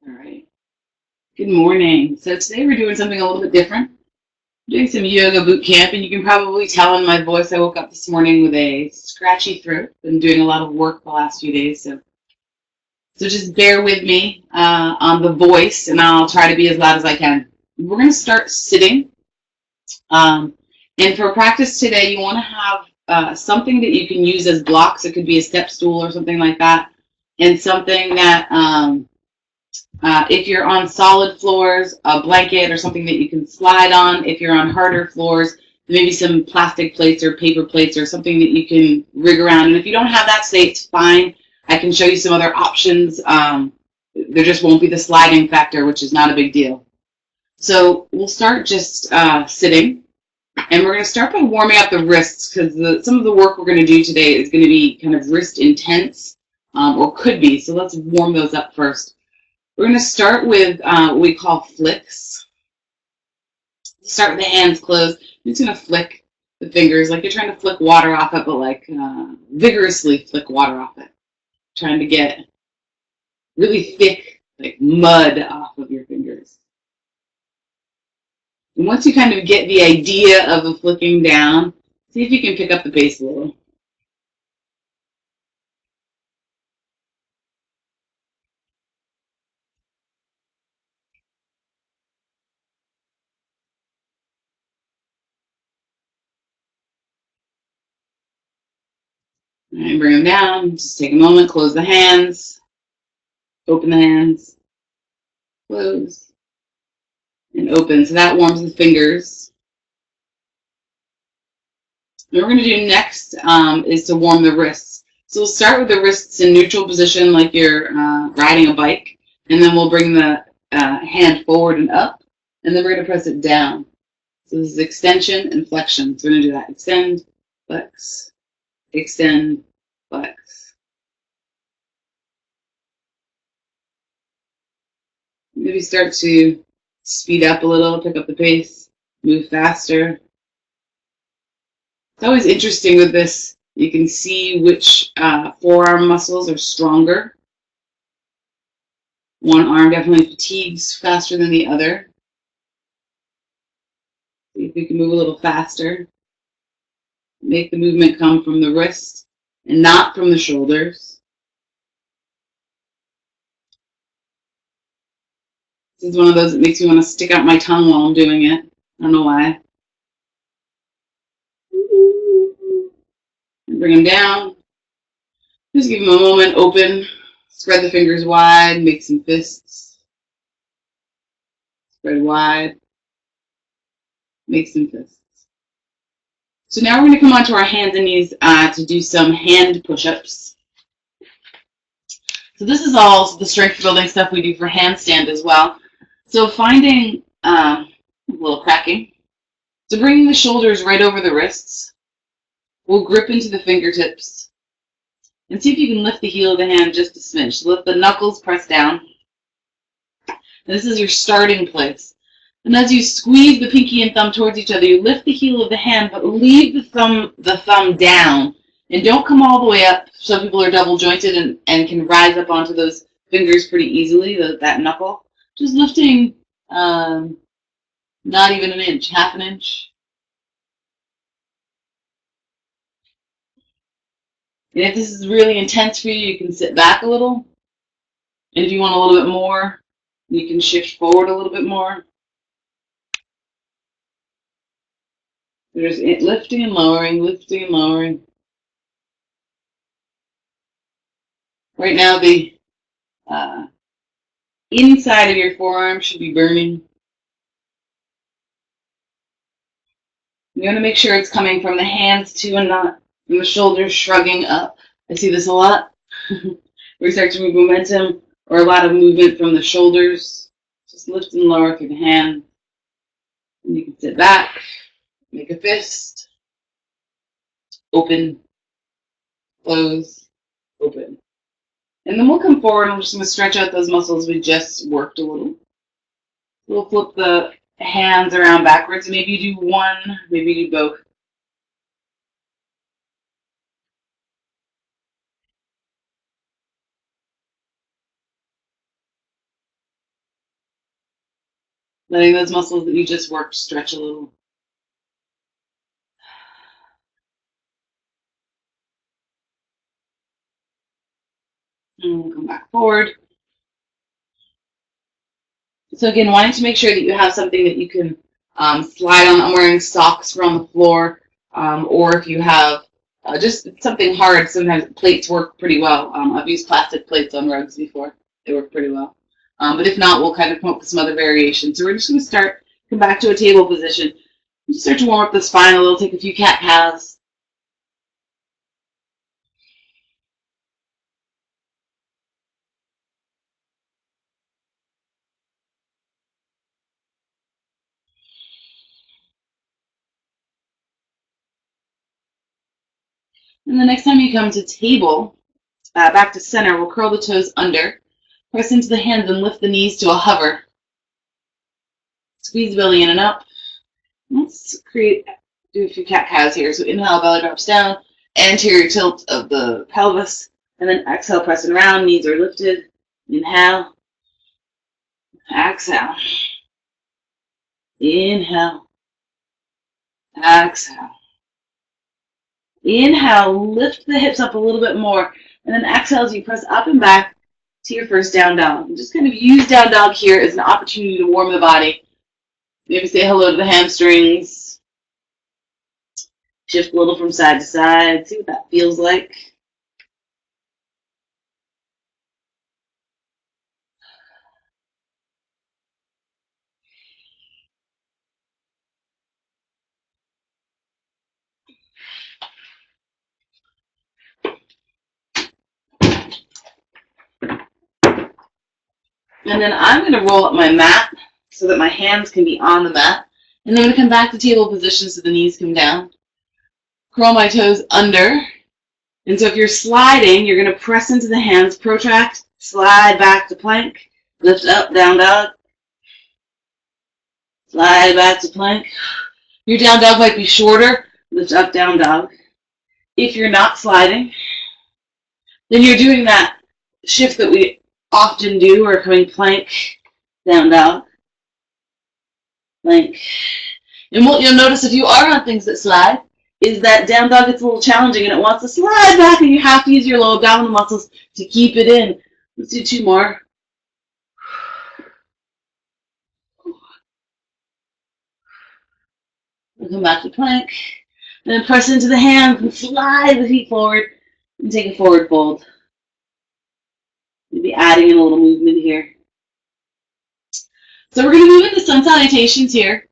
All right. Good morning. So today we're doing something a little bit different. We're doing some yoga boot camp, and you can probably tell in my voice I woke up this morning with a scratchy throat. Been doing a lot of work the last few days, so just bear with me on the voice, and I'll try to be as loud as I can. We're going to start sitting, and for practice today, you want to have something that you can use as blocks. It could be a step stool or something like that, and something that if you're on solid floors, a blanket or something that you can slide on. If you're on harder floors, maybe some plastic plates or paper plates or something that you can rig around. And if you don't have that, say it's fine. I can show you some other options. There just won't be the sliding factor, which is not a big deal. So we'll start just sitting. And we're going to start by warming up the wrists, because some of the work we're going to do today is going to be kind of wrist intense, or could be. So let's warm those up first. We're going to start with what we call flicks. Start with the hands closed. You're just going to flick the fingers like you're trying to flick water off it, but like vigorously flick water off it. Trying to get really thick, like mud off of your fingers. And once you kind of get the idea of the flicking down, see if you can pick up the pace a little. All right, bring them down. Just take a moment, close the hands, open the hands, close, and open. So that warms the fingers. What we're going to do next is to warm the wrists. So we'll start with the wrists in neutral position like you're riding a bike, and then we'll bring the hand forward and up, and then we're going to press it down. So this is extension and flexion. So we're going to do that. Extend, flex, extend, flex. Maybe start to speed up a little, pick up the pace, move faster. It's always interesting with this. You can see which forearm muscles are stronger. One arm definitely fatigues faster than the other. See if we can move a little faster. Make the movement come from the wrist and not from the shoulders. This is one of those that makes me want to stick out my tongue while I'm doing it. I don't know why. And bring them down. Just give them a moment, open. Spread the fingers wide, make some fists. Spread wide, make some fists. So now we're going to come onto our hands and knees to do some hand push-ups. So this is all the strength building stuff we do for handstand as well. So finding a little cracking. So bringing the shoulders right over the wrists. We'll grip into the fingertips. And see if you can lift the heel of the hand just a smidge. So let the knuckles press down. This is your starting place. And as you squeeze the pinky and thumb towards each other, you lift the heel of the hand, but leave the thumb down. And don't come all the way up. Some people are double jointed and can rise up onto those fingers pretty easily, that knuckle. Just lifting not even an inch, half an inch. And if this is really intense for you, you can sit back a little. And if you want a little bit more, you can shift forward a little bit more. There's lifting and lowering, lifting and lowering. Right now, the inside of your forearm should be burning. You want to make sure it's coming from the hands too and not from the shoulders shrugging up. I see this a lot. We start to move momentum or a lot of movement from the shoulders. Just lift and lower through the hand. And you can sit back, make a fist, open, close, open. And then we'll come forward and we're just going to stretch out those muscles we just worked a little. We'll flip the hands around backwards. Maybe you do one, maybe you do both. Letting those muscles that you just worked stretch a little. And we'll come back forward. So again, wanting to make sure that you have something that you can slide on. I'm wearing socks for on the floor, or if you have just something hard, sometimes plates work pretty well. I've used plastic plates on rugs before. They work pretty well. But if not, we'll kind of come up with some other variations. So we're just going to start, come back to a table position. Just start to warm up the spine a little, take a few cat-cows. And the next time you come to table, back to center, we'll curl the toes under, press into the hands and lift the knees to a hover. Squeeze the belly in and up. Let's do a few cat-cows here. So inhale, belly drops down, anterior tilt of the pelvis, and then exhale, pressing around, knees are lifted. Inhale, exhale, inhale, exhale. Inhale, lift the hips up a little bit more, and then exhale as you press up and back to your first down dog. And just kind of use down dog here as an opportunity to warm the body. Maybe say hello to the hamstrings. Shift a little from side to side. See what that feels like. And then I'm going to roll up my mat so that my hands can be on the mat. And then I'm going to come back to table position so the knees come down. Curl my toes under. And so if you're sliding, you're going to press into the hands, protract, slide back to plank, lift up, down dog. Slide back to plank. Your down dog might be shorter. Lift up, down dog. If you're not sliding, then you're doing that shift that we often do. We're coming plank, down dog, plank. And what you'll notice if you are on things that slide is that down dog gets a little challenging and it wants to slide back and you have to use your lower abdominal muscles to keep it in. Let's do two more. We'll come back to plank. And then press into the hands and slide the feet forward and take a forward fold. Maybe adding in a little movement here. So we're going to move into sun salutations here.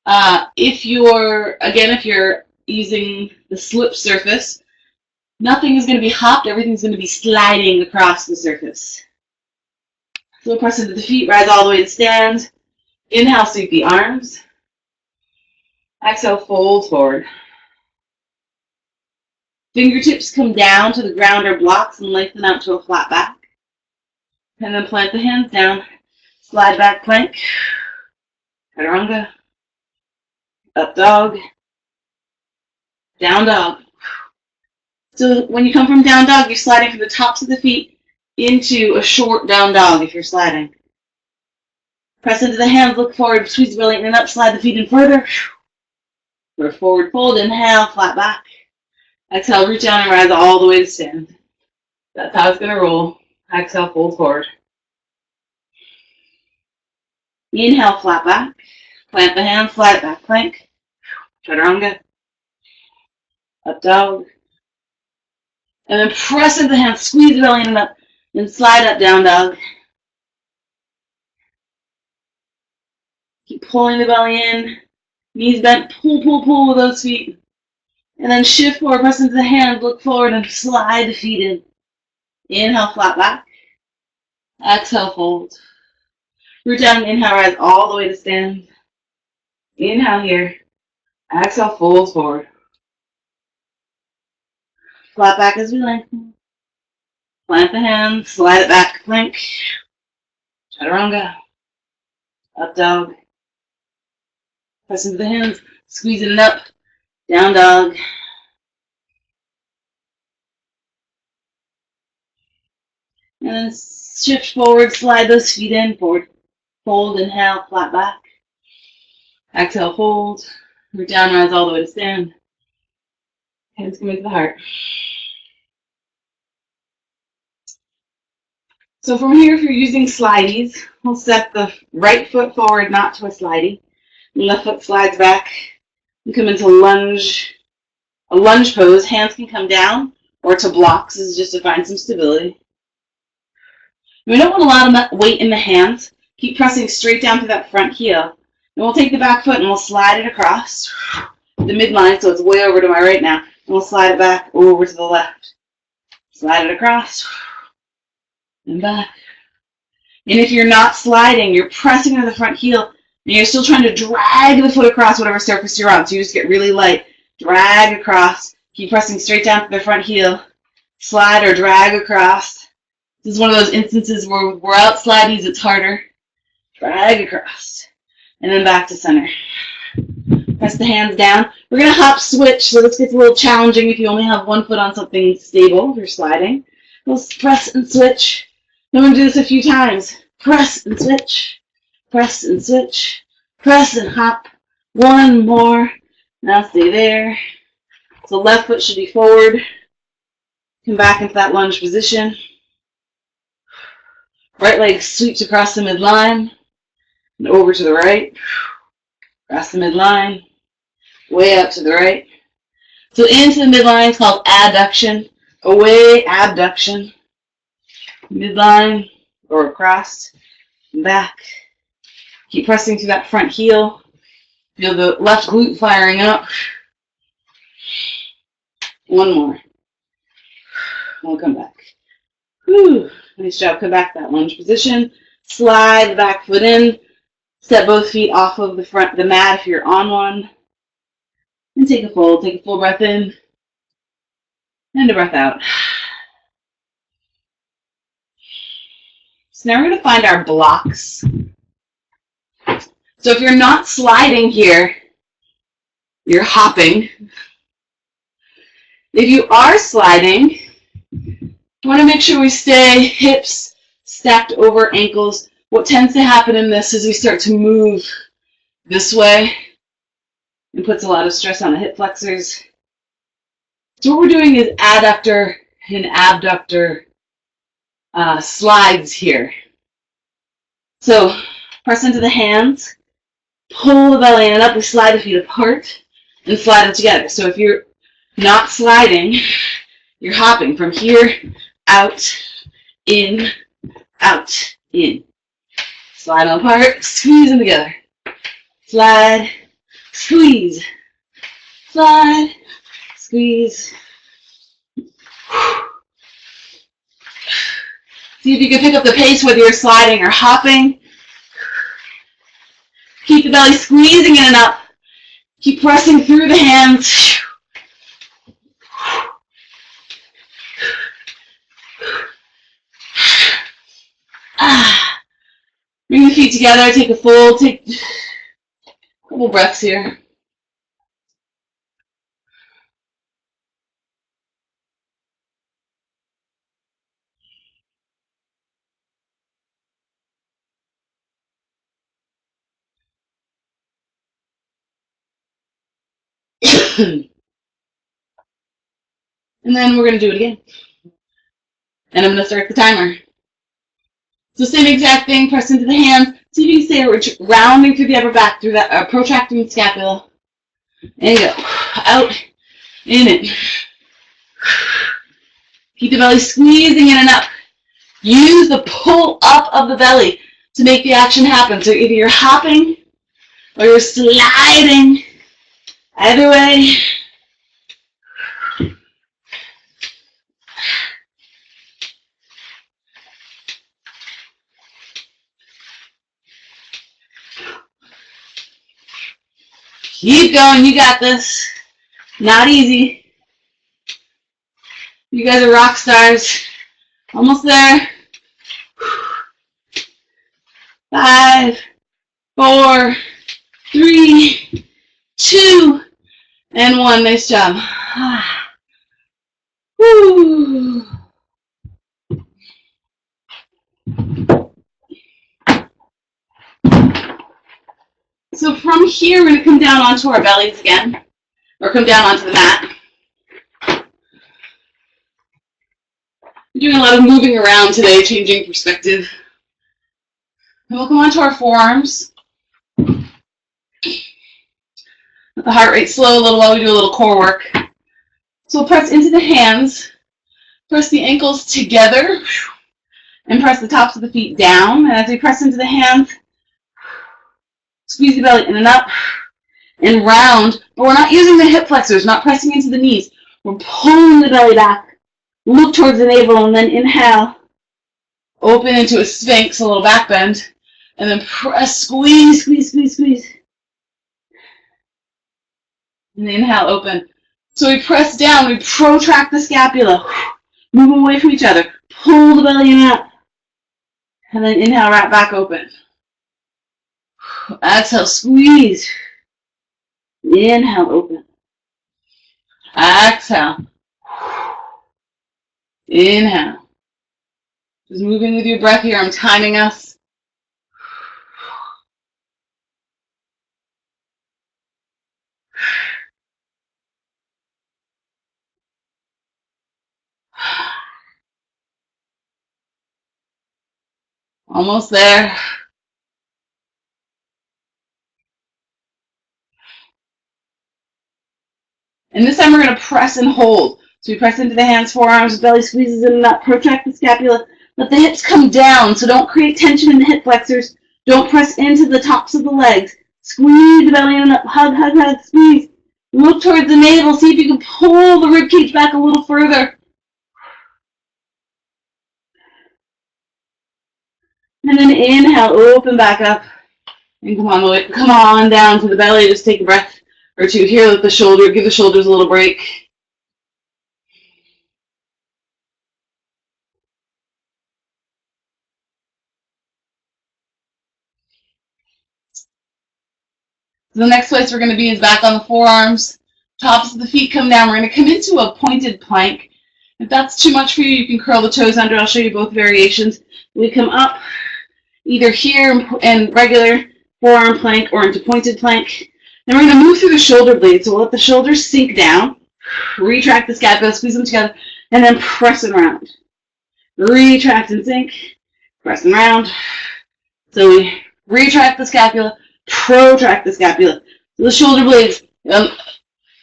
If you're using the slip surface, nothing is going to be hopped, everything's going to be sliding across the surface. So we'll press into the feet, rise all the way to stand. Inhale, sweep the arms. Exhale, fold forward. Fingertips come down to the ground or blocks and lengthen out to a flat back. And then plant the hands down. Slide back plank. Chaturanga. Up dog. Down dog. So when you come from down dog, you're sliding from the tops of the feet into a short down dog if you're sliding. Press into the hands, look forward, squeeze the belly in and up, slide the feet in further. For a forward fold, inhale, flat back. Exhale, reach down and rise all the way to stand. That's how it's going to roll. Exhale, fold forward. Inhale, flat back. Plant the hands, slide back plank. Chaturanga. Up dog. And then press into the hands, squeeze the belly in and up, and slide up, down dog. Keep pulling the belly in. Knees bent, pull, pull, pull with those feet. And then shift forward, press into the hands, look forward, and slide the feet in. Inhale, flat back. Exhale, fold. Root down, inhale, rise all the way to stand. Inhale here. Exhale, fold forward. Flat back as we lengthen. Plant the hands, slide it back, plank. Chaturanga. Up dog. Press into the hands, squeeze it up. Down dog. And then shift forward, slide those feet in, forward. Fold, inhale, flat back. Exhale, hold. Root down, rise all the way to stand. Hands come into the heart. So from here, if you're using slideys, we'll step the right foot forward, not to a slidey. Left foot slides back. You come into a lunge pose. Hands can come down or to blocks. This is just to find some stability. We don't want a lot of weight in the hands. Keep pressing straight down to that front heel. And we'll take the back foot and we'll slide it across the midline, so it's way over to my right now. And we'll slide it back over to the left. Slide it across and back. And if you're not sliding, you're pressing to the front heel, and you're still trying to drag the foot across whatever surface you're on. So you just get really light. Drag across. Keep pressing straight down to the front heel. Slide or drag across. This is one of those instances where without slideys, it's harder. Drag across. And then back to center. Press the hands down. We're going to hop switch, so this gets a little challenging if you only have one foot on something stable, if you're sliding. We'll press and switch. Then we're going to do this a few times. Press and switch. Press and switch. Press and hop. One more. Now stay there. So left foot should be forward. Come back into that lunge position. Right leg sweeps across the midline. And over to the right. Across the midline. Way up to the right. So into the midline is called adduction. Away, abduction. Midline or across. And back. Keep pressing to that front heel. Feel the left glute firing up. One more. We'll come back. Whew. Nice job. Come back to that lunge position. Slide the back foot in. Step both feet off of the mat if you're on one. And take a fold. Take a full breath in. And a breath out. So now we're going to find our blocks. So if you're not sliding here, you're hopping. If you are sliding, you want to make sure we stay hips stacked over ankles. What tends to happen in this is we start to move this way and puts a lot of stress on the hip flexors. So what we're doing is adductor and abductor slides here. So press into the hands, pull the belly in and up, we slide the feet apart and slide them together. So if you're not sliding, you're hopping from here, out, in, out, in. Slide them apart, squeeze them together. Slide, squeeze, slide, squeeze. See if you can pick up the pace whether you're sliding or hopping. Keep the belly squeezing in and up. Keep pressing through the hands. Bring the feet together, take a fold, take a couple breaths here. And then we're going to do it again. And I'm going to start the timer. So same exact thing, press into the hands. See if you can stay rounding through the upper back, through that protracting the scapula. And go. Out, in it. Keep the belly squeezing in and up. Use the pull up of the belly to make the action happen. So either you're hopping or you're sliding. Either way. Keep going, you got this. Not easy. You guys are rock stars. Almost there. 5, 4, 3, 2, and 1. Nice job. Woo. So from from here, we're going to come down onto our bellies again, or come down onto the mat. We're doing a lot of moving around today, changing perspective. And we'll come onto our forearms. Let the heart rate slow a little while we do a little core work. So we'll press into the hands, press the ankles together, and press the tops of the feet down. And as we press into the hands, squeeze the belly in and up and round. But we're not using the hip flexors, not pressing into the knees. We're pulling the belly back. Look towards the navel and then inhale. Open into a sphinx, a little back bend. And then press, squeeze, squeeze, squeeze, squeeze. And inhale, open. So we press down, we protract the scapula. Move away from each other. Pull the belly in up. And then inhale, wrap back open. Exhale, squeeze. Inhale, open. Exhale. Inhale. Just moving with your breath here. I'm timing us. Almost there. And this time we're going to press and hold. So we press into the hands, forearms, belly squeezes in and up, protract the scapula. Let the hips come down, so don't create tension in the hip flexors. Don't press into the tops of the legs. Squeeze the belly in and up, hug, hug, hug, squeeze. Look towards the navel, see if you can pull the rib cage back a little further. And then inhale, open back up. And come on down to the belly. Just take a breath or two here. Let the shoulder, give the shoulders a little break. So the next place we're going to be is back on the forearms. Tops of the feet come down. We're going to come into a pointed plank. If that's too much for you, you can curl the toes under. I'll show you both variations. We come up either here in regular forearm plank or into pointed plank. Then we're going to move through the shoulder blades. So we'll let the shoulders sink down. Retract the scapula, squeeze them together, and then press and round. Retract and sink, press and round. So we retract the scapula, protract the scapula. So the shoulder blades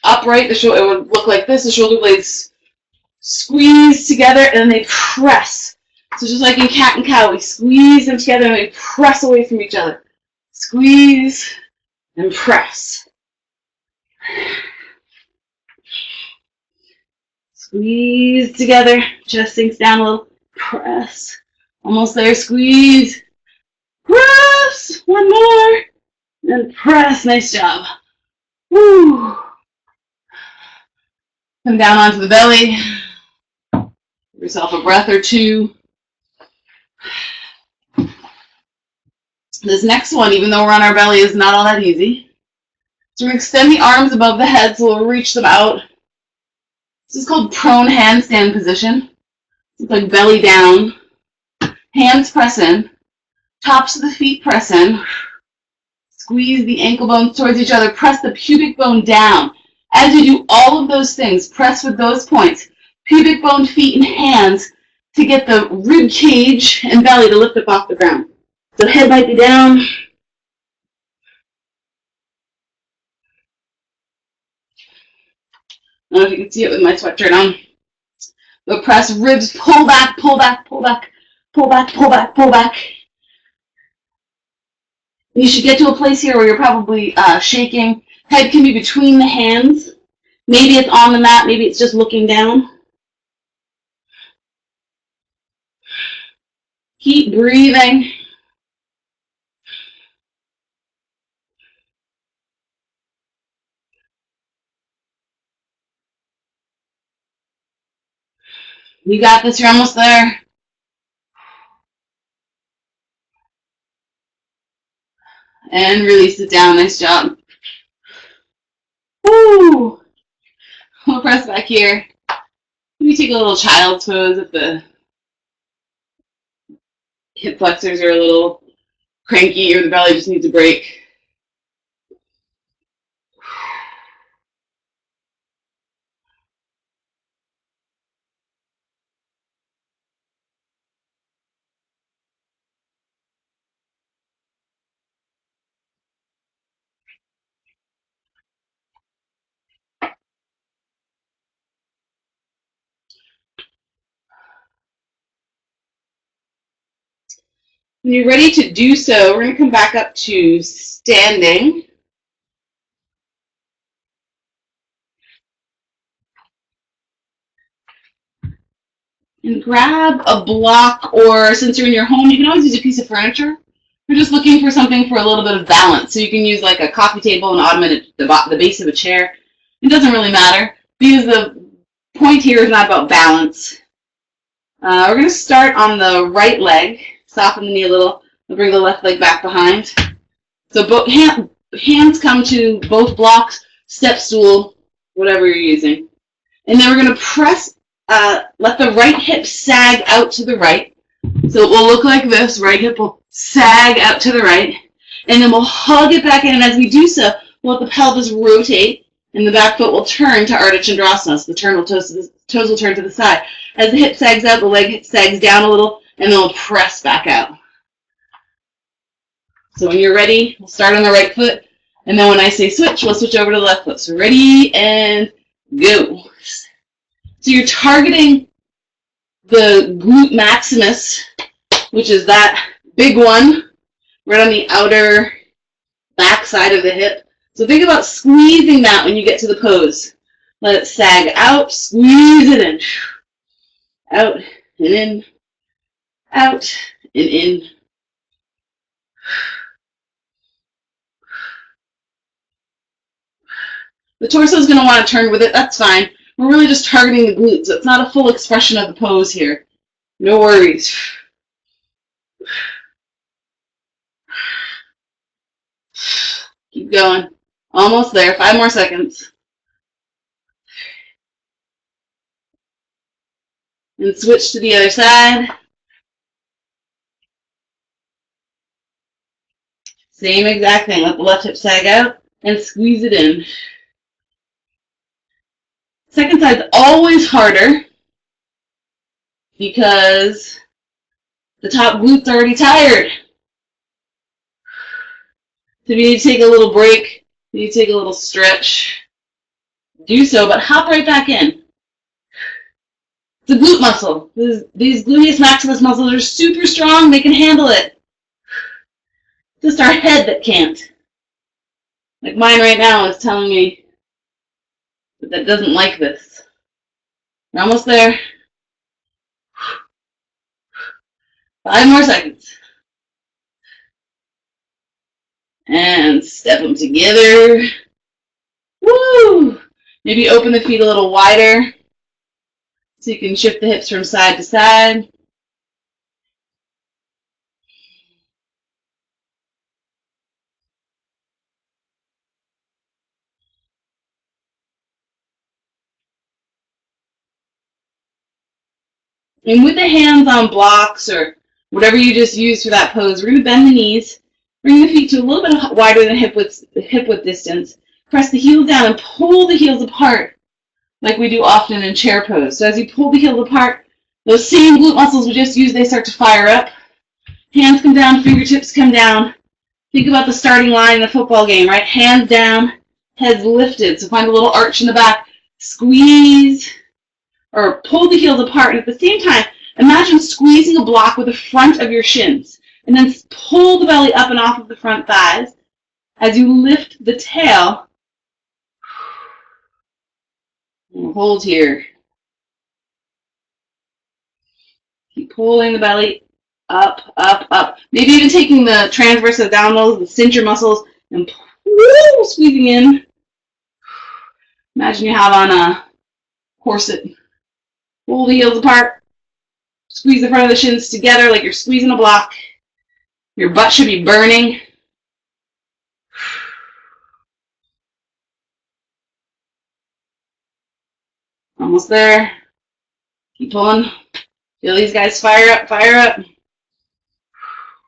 upright, it would look like this. The shoulder blades squeeze together and then they press. So just like in cat and cow, we squeeze them together and we press away from each other. Squeeze and press. Squeeze together, chest sinks down a little. Press. Almost there, squeeze. Press. One more. And press. Nice job. Woo. Come down onto the belly. Give yourself a breath or two. This next one, even though we're on our belly, is not all that easy. So we're going to extend the arms above the head so we'll reach them out. This is called prone handstand position. It's like belly down. Hands press in. Tops of the feet press in. Squeeze the ankle bones towards each other. Press the pubic bone down. As you do all of those things, press with those points. Pubic bone, feet, and hands to get the rib cage and belly to lift up off the ground. So head might be down. I don't know if you can see it with my sweatshirt on. But press, ribs, pull back, pull back, pull back, pull back, pull back, pull back. You should get to a place here where you're probably shaking. Head can be between the hands. Maybe it's on the mat, maybe it's just looking down. Keep breathing. You got this, you're almost there. And release it down, nice job. Woo! We'll press back here. Maybe take a little child's pose if the hip flexors are a little cranky or the belly just needs a break. When you're ready to do so, we're going to come back up to standing. And grab a block, or since you're in your home, you can always use a piece of furniture. We're just looking for something for a little bit of balance. So you can use like a coffee table, an ottoman, the base of a chair. It doesn't really matter because the point here is not about balance. We're going to start on the right leg. Soften the knee a little. We'll bring the left leg back behind. So both hands come to both blocks, step stool, whatever you're using. And then we're going to press, let the right hip sag out to the right. So it will look like this. Right hip will sag out to the right. And then we'll hug it back in. And as we do so, we'll let the pelvis rotate. And the back foot will turn to Ardha Chandrasana. So the toes will turn to the side. As the hip sags out, the leg sags down a little, and then we'll press back out. So when you're ready, we'll start on the right foot. And then when I say switch, we'll switch over to the left foot. So ready, and go. So you're targeting the glute maximus, which is that big one right on the outer back side of the hip. So think about squeezing that when you get to the pose. Let it sag out, squeeze it in. Out and in, out and in. The torso is going to want to turn with it. That's fine. We're really just targeting the glutes. So it's not a full expression of the pose here. No worries. Keep going. Almost there. 5 more seconds. And switch to the other side. Same exact thing. Let the left hip sag out and squeeze it in. Second side's always harder because the top glute's already tired. So if you need to take a little break, you need to take a little stretch, do so, but hop right back in. It's a glute muscle. These gluteus maximus muscles are super strong. They can handle it. It's just our head that can't. Like mine right now is telling me that doesn't like this. We're almost there. 5 more seconds. And step them together. Woo! Maybe open the feet a little wider so you can shift the hips from side to side. And with the hands on blocks or whatever you just used for that pose, we're going to bend the knees, bring the feet to a little bit wider than hip width distance. Press the heels down and pull the heels apart like we do often in chair pose. So as you pull the heels apart, those same glute muscles we just used, they start to fire up. Hands come down, fingertips come down. Think about the starting line in a football game, right? Hands down, heads lifted. So find a little arch in the back. Squeeze or pull the heels apart. And at the same time, imagine squeezing a block with the front of your shins. And then pull the belly up and off of the front thighs. As you lift the tail, and hold here. Keep pulling the belly up, up, up. Maybe even taking the transverse abdominals, the cincher muscles, and squeezing in. Imagine you have on a corset. Pull the heels apart. Squeeze the front of the shins together like you're squeezing a block. Your butt should be burning. Almost there. Keep pulling. Feel these guys fire up, fire up.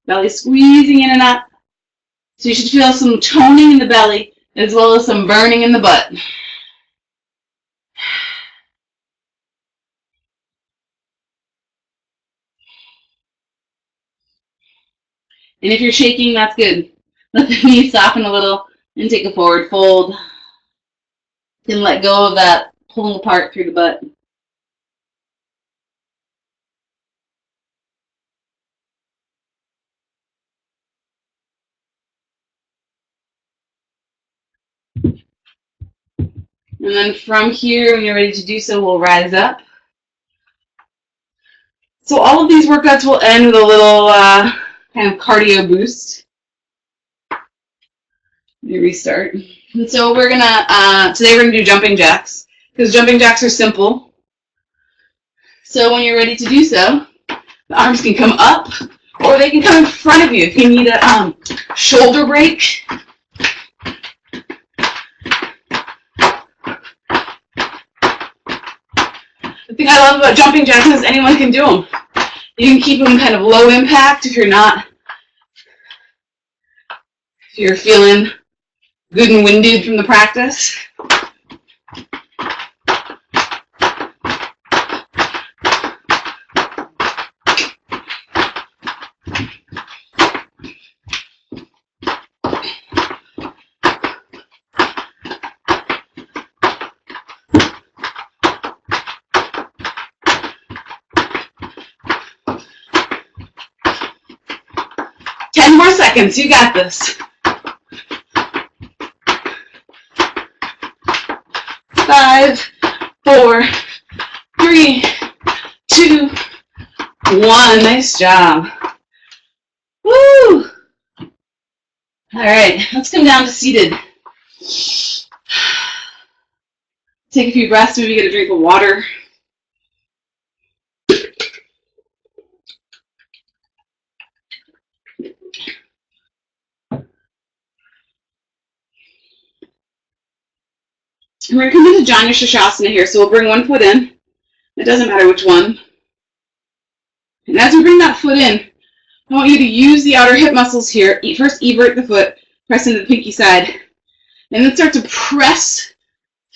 Belly squeezing in and up. So you should feel some toning in the belly as well as some burning in the butt. And if you're shaking, that's good. Let the knees soften a little and take a forward fold. You can let go of that pulling apart through the butt. And then from here, when you're ready to do so, we'll rise up. So all of these workouts will end with a little kind of cardio boost. Let me restart. And so we're gonna, today we're gonna do jumping jacks, because jumping jacks are simple. So when you're ready to do so, the arms can come up, or they can come in front of you if you need a shoulder break. The thing I love about jumping jacks is anyone can do them. You can keep them kind of low impact if you're feeling good and winded from the practice. More seconds, you got this. 5, 4, 3, 2, 1. Nice job. Woo! All right, let's come down to seated. Take a few breaths, maybe get a drink of water. And we're going to come into Janu Shirshasana here, so we'll bring one foot in. It doesn't matter which one. And as we bring that foot in, I want you to use the outer hip muscles here. First, evert the foot, press into the pinky side, and then start to press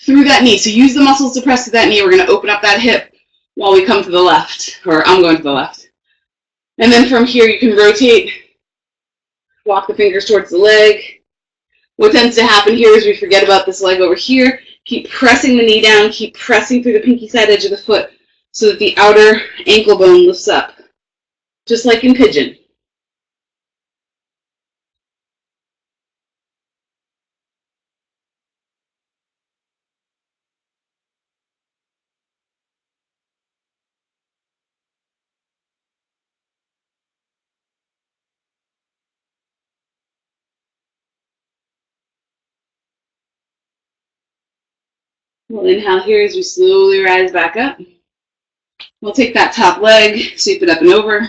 through that knee. So use the muscles to press to that knee. We're going to open up that hip while we come to the left, or I'm going to the left. And then from here, you can rotate, walk the fingers towards the leg. What tends to happen here is we forget about this leg over here. Keep pressing the knee down, keep pressing through the pinky side edge of the foot so that the outer ankle bone lifts up, just like in pigeon. We'll inhale here as we slowly rise back up. We'll take that top leg, sweep it up and over.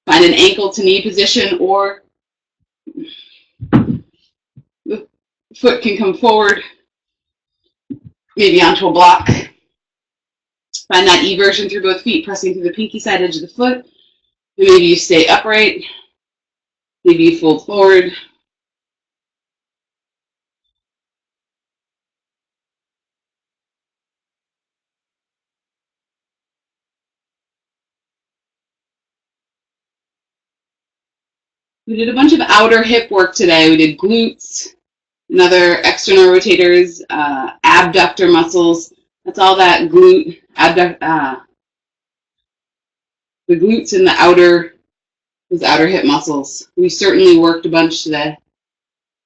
Find an ankle to knee position, or the foot can come forward, maybe onto a block. Find that eversion through both feet, pressing through the pinky side edge of the foot. And maybe you stay upright. Maybe you fold forward. We did a bunch of outer hip work today. We did glutes, another external rotators, abductor muscles. That's all that glute, the glutes and those outer hip muscles. We certainly worked a bunch today,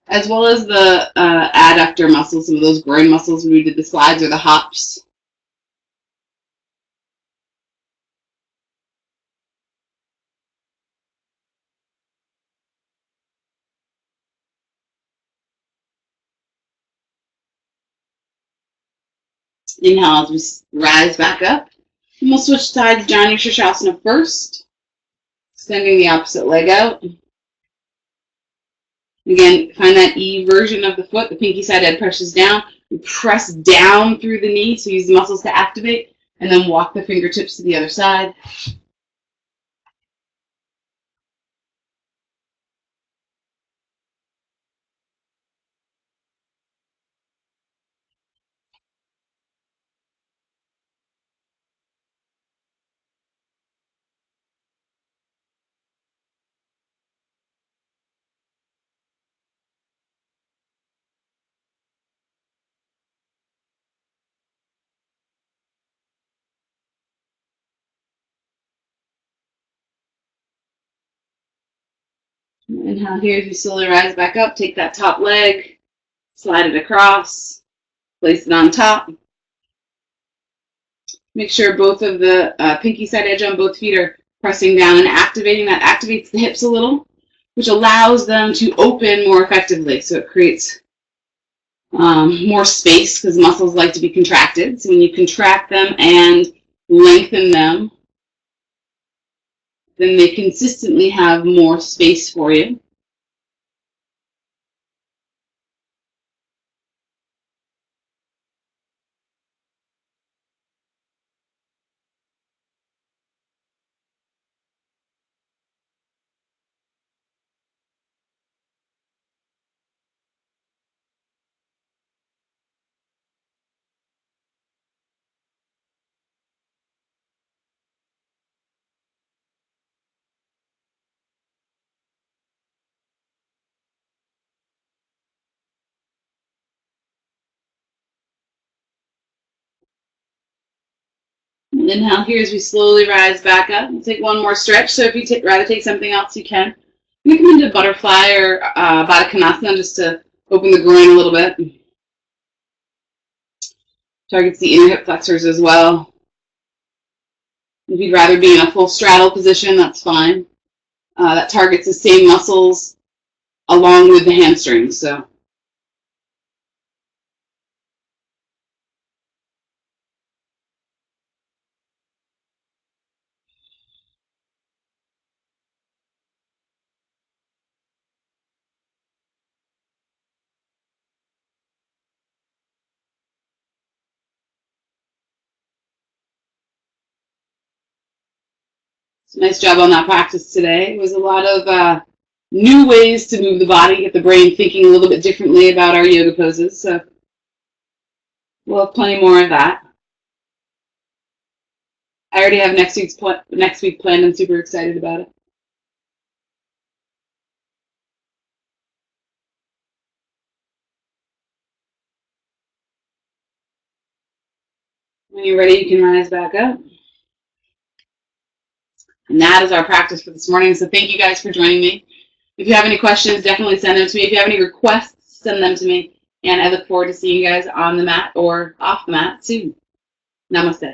as well as the adductor muscles, some of those groin muscles when we did the slides or the hops. Inhale as we rise back up. And we'll switch sides, Janu Shirshasana first. Extending the opposite leg out. Again, find that eversion of the foot. The pinky side head presses down. We press down through the knee, so use the muscles to activate, and then walk the fingertips to the other side. Inhale here as you slowly rise back up. Take that top leg, Slide it across, place it on top. Make sure both of the pinky side edge on both feet are pressing down and activating. That activates the hips a little, which allows them to open more effectively. So it creates more space because muscles like to be contracted. So when you contract them and lengthen them, then they consistently have more space for you. And inhale here as we slowly rise back up. We'll take one more stretch. So if you rather take something else, you can. You can come into butterfly or Baddha Konasana just to open the groin a little bit. Targets the inner hip flexors as well. If you'd rather be in a full straddle position, that's fine. That targets the same muscles along with the hamstrings. So nice job on that practice today. It was a lot of new ways to move the body, get the brain thinking a little bit differently about our yoga poses. So we'll have plenty more of that. I already have next week planned. I'm super excited about it. When you're ready, you can rise back up. And that is our practice for this morning. So thank you guys for joining me. If you have any questions, definitely send them to me. If you have any requests, send them to me. And I look forward to seeing you guys on the mat or off the mat soon. Namaste.